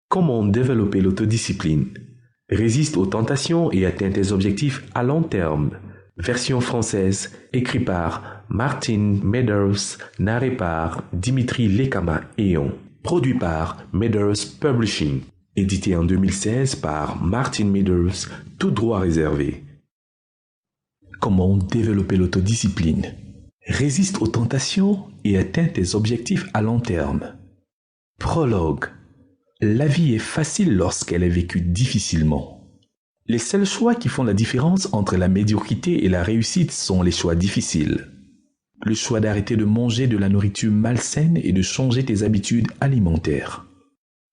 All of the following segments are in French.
Comment développer l'autodiscipline? Résiste aux tentations et atteint tes objectifs à long terme. Version française, écrit par Martin Meadows, narré par Dimitri Lekama-Eon. Produit par Meadows Publishing. Édité en 2016 par Martin Meadows, tout droit réservé. Comment développer l'autodiscipline? Résiste aux tentations et atteint tes objectifs à long terme. Prologue. La vie est facile lorsqu'elle est vécue difficilement. Les seuls choix qui font la différence entre la médiocrité et la réussite sont les choix difficiles. Le choix d'arrêter de manger de la nourriture malsaine et de changer tes habitudes alimentaires.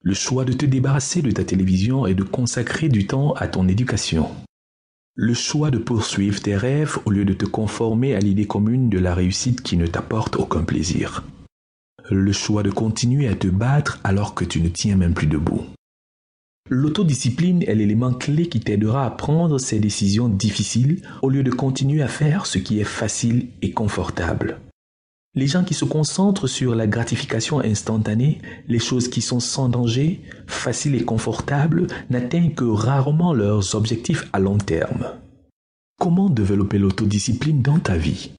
Le choix de te débarrasser de ta télévision et de consacrer du temps à ton éducation. Le choix de poursuivre tes rêves au lieu de te conformer à l'idée commune de la réussite qui ne t'apporte aucun plaisir. Le choix de continuer à te battre alors que tu ne tiens même plus debout. L'autodiscipline est l'élément clé qui t'aidera à prendre ces décisions difficiles au lieu de continuer à faire ce qui est facile et confortable. Les gens qui se concentrent sur la gratification instantanée, les choses qui sont sans danger, faciles et confortables, n'atteignent que rarement leurs objectifs à long terme. Comment développer l'autodiscipline dans ta vie?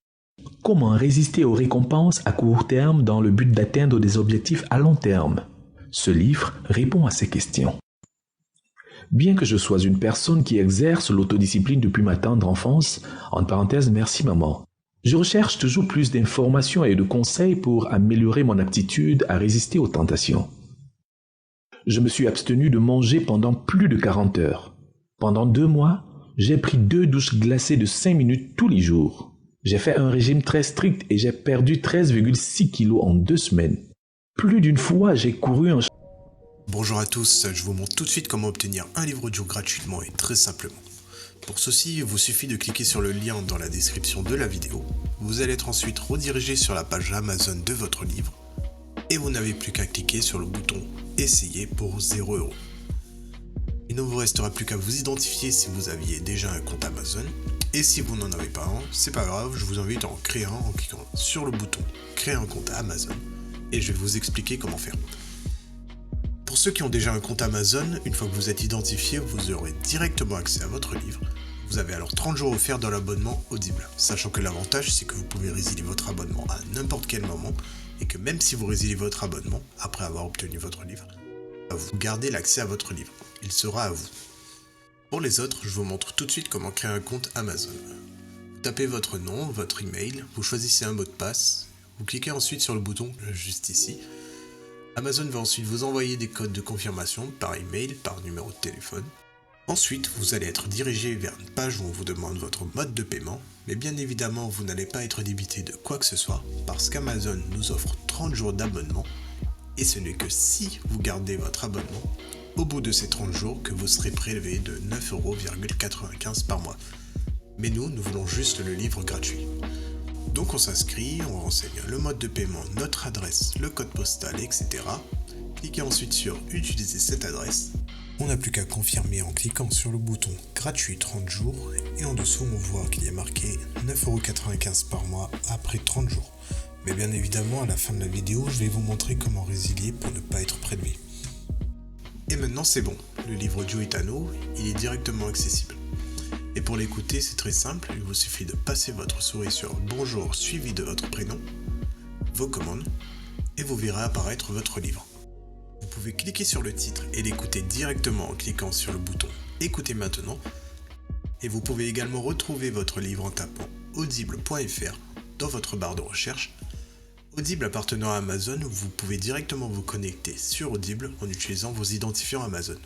Comment résister aux récompenses à court terme dans le but d'atteindre des objectifs à long terme? Ce livre répond à ces questions. Bien que je sois une personne qui exerce l'autodiscipline depuis ma tendre enfance, entre parenthèses, merci maman, je recherche toujours plus d'informations et de conseils pour améliorer mon aptitude à résister aux tentations. Je me suis abstenu de manger pendant plus de 40 heures. Pendant 2 mois, j'ai pris 2 douches glacées de 5 minutes tous les jours. J'ai fait un régime très strict et j'ai perdu 13,6 kilos en 2 semaines. Plus d'une fois, j'ai couru un... Bonjour à tous, je vous montre tout de suite comment obtenir un livre audio gratuitement et très simplement. Pour ceci, il vous suffit de cliquer sur le lien dans la description de la vidéo. Vous allez être ensuite redirigé sur la page Amazon de votre livre et vous n'avez plus qu'à cliquer sur le bouton « Essayer » pour 0 €. Il ne vous restera plus qu'à vous identifier si vous aviez déjà un compte Amazon. Et si vous n'en avez pas un, c'est pas grave, je vous invite à en créer un en cliquant sur le bouton « Créer un compte Amazon » et je vais vous expliquer comment faire. Pour ceux qui ont déjà un compte Amazon, une fois que vous êtes identifié, vous aurez directement accès à votre livre. Vous avez alors 30 jours offerts dans l'abonnement Audible, sachant que l'avantage c'est que vous pouvez résilier votre abonnement à n'importe quel moment et que même si vous résiliez votre abonnement, après avoir obtenu votre livre, vous gardez l'accès à votre livre. Il sera à vous. Pour les autres, je vous montre tout de suite comment créer un compte Amazon. Vous tapez votre nom, votre email, vous choisissez un mot de passe, vous cliquez ensuite sur le bouton juste ici. Amazon va ensuite vous envoyer des codes de confirmation par email, par numéro de téléphone. Ensuite, vous allez être dirigé vers une page où on vous demande votre mode de paiement, mais bien évidemment, vous n'allez pas être débité de quoi que ce soit, parce qu'Amazon nous offre 30 jours d'abonnement, et ce n'est que si vous gardez votre abonnement, au bout de ces 30 jours, que vous serez prélevé de 9,95 € par mois. Mais nous voulons juste le livre gratuit. Donc on s'inscrit, on renseigne le mode de paiement, notre adresse, le code postal, etc. Cliquez ensuite sur « Utiliser cette adresse ». On n'a plus qu'à confirmer en cliquant sur le bouton « Gratuit 30 jours » et en dessous on voit qu'il y a marqué 9,95 € par mois après 30 jours. Mais bien évidemment, à la fin de la vidéo, je vais vous montrer comment résilier pour ne pas être prélevé. Et maintenant c'est bon, le livre audio est à nous, il est directement accessible. Et pour l'écouter, c'est très simple, il vous suffit de passer votre souris sur Bonjour suivi de votre prénom, vos commandes, et vous verrez apparaître votre livre. Vous pouvez cliquer sur le titre et l'écouter directement en cliquant sur le bouton Écoutez maintenant, et vous pouvez également retrouver votre livre en tapant audible.fr dans votre barre de recherche. Audible appartenant à Amazon, vous pouvez directement vous connecter sur Audible en utilisant vos identifiants Amazon.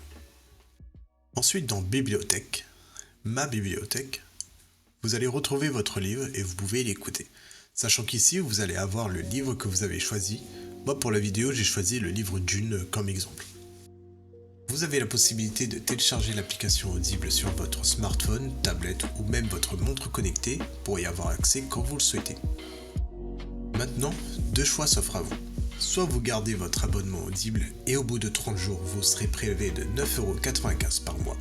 Ensuite, dans Bibliothèque, Ma bibliothèque, vous allez retrouver votre livre et vous pouvez l'écouter. Sachant qu'ici, vous allez avoir le livre que vous avez choisi. Moi, pour la vidéo, j'ai choisi le livre Dune comme exemple. Vous avez la possibilité de télécharger l'application Audible sur votre smartphone, tablette ou même votre montre connectée pour y avoir accès quand vous le souhaitez. Maintenant, 2 choix s'offrent à vous. Soit vous gardez votre abonnement Audible et au bout de 30 jours, vous serez prélevé de 9,95 € par mois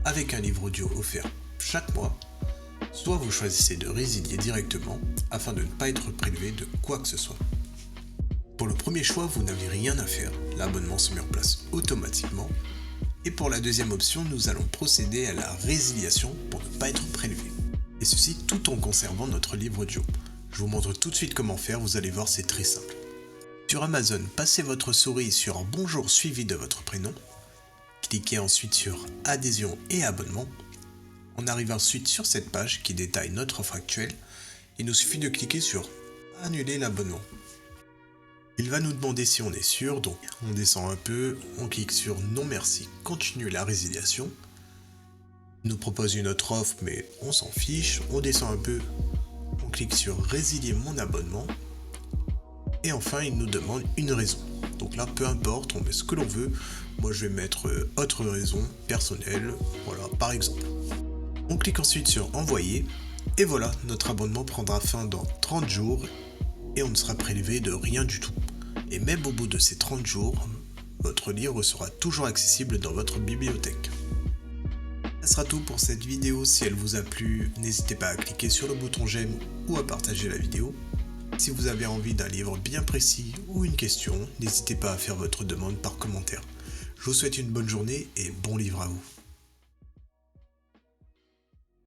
avec un livre audio offert chaque mois, soit vous choisissez de résilier directement afin de ne pas être prélevé de quoi que ce soit. Pour le premier choix, vous n'avez rien à faire, l'abonnement se met en place automatiquement. Et pour la deuxième option, nous allons procéder à la résiliation pour ne pas être prélevé. Et ceci tout en conservant notre livre audio. Je vous montre tout de suite comment faire, vous allez voir, c'est très simple. Sur Amazon, passez votre souris sur Bonjour suivi de votre prénom. Cliquez ensuite sur Adhésion et abonnement. On arrive ensuite sur cette page qui détaille notre offre actuelle. Il nous suffit de cliquer sur Annuler l'abonnement. Il va nous demander si on est sûr, donc on descend un peu, on clique sur Non merci, continuer la résiliation. Il nous propose une autre offre mais on s'en fiche, on descend un peu, on clique sur Résilier mon abonnement. Et enfin il nous demande une raison. Donc là peu importe, on met ce que l'on veut. Moi je vais mettre autre raison personnelle, voilà par exemple. On clique ensuite sur Envoyer. Et voilà, notre abonnement prendra fin dans 30 jours et on ne sera prélevé de rien du tout. Et même au bout de ces 30 jours, votre livre sera toujours accessible dans votre bibliothèque. Ce sera tout pour cette vidéo. Si elle vous a plu, n'hésitez pas à cliquer sur le bouton j'aime ou à partager la vidéo. Si vous avez envie d'un livre bien précis ou une question, n'hésitez pas à faire votre demande par commentaire. Je vous souhaite une bonne journée et bon livre à vous.